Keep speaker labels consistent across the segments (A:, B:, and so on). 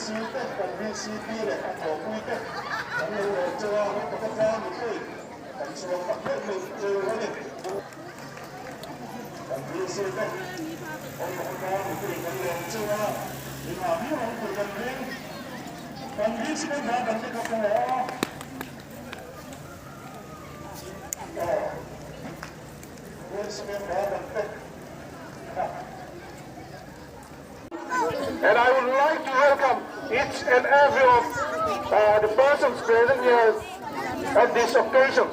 A: VC-ten, Pan VC-P le Pan ropui ten, Pan Cewa pekerjaan itu, Pan Cewa pakai Cewa ni, Pan VC-ten, orang pekerjaan itu Pan Cewa, lima orang pekerjaan, Pan VC-ten dah ganti kapal. And I would like to welcome each and every of the persons present here at this occasion.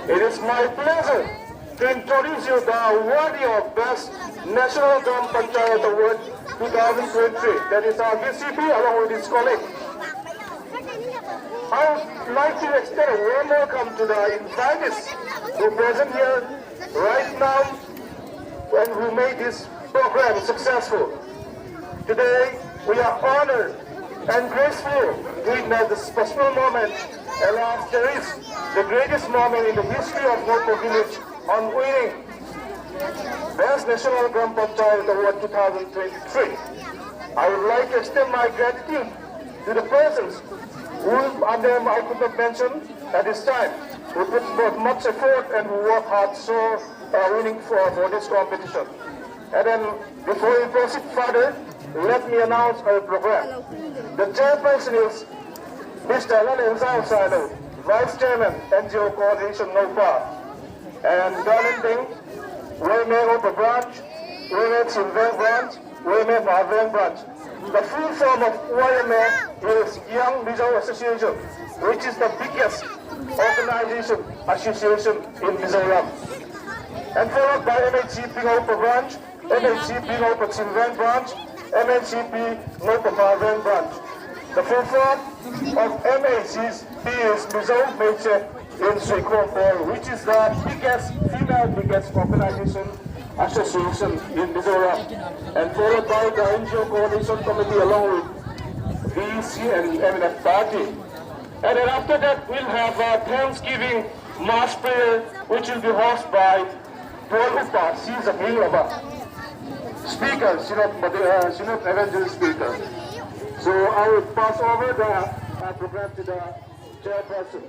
A: It is my pleasure to introduce you the awardee of Best National Drum Panchayat Award 2023. That is our VCP along with his colleague. I would like to extend a warm welcome to the invitees who are present here right now and who made this program successful. Today, we are honored and grateful to witness this special moment, as there is the greatest moment in the history of Ngopa village on winning Best National Drum Panchayat Award 2023. I would like to extend my gratitude to the persons whom I could not mention at this time, who put forth much effort and who worked hard so winning for this competition. And then, before we proceed further, let me announce our program. The chairperson is Mr. Lalan Salo, Vice Chairman, NGO Coordination Ngopa, and Galanting, Women Ngopa Branch, Women Silver Branch, Women Marvin Branch. The full form of YMA is Young Mizo Association, which is the biggest association in Mizoram. And followed by MHCP Ngopa Branch, MHCP Ngopa Silver Branch, MHCP Ngopa Marvin Branch. The full form of MHCP is Mizo Meche in Srikopol, which is the biggest organization association in Mizoram, and followed by the NGO Coordination Committee along with VC and MNF Party. And then after that, we'll have a Thanksgiving Mass Prayer, which will be hosted by Paul Upa, she is a speaker, Synod Evangelist speaker. So I will pass over the program to the chairperson.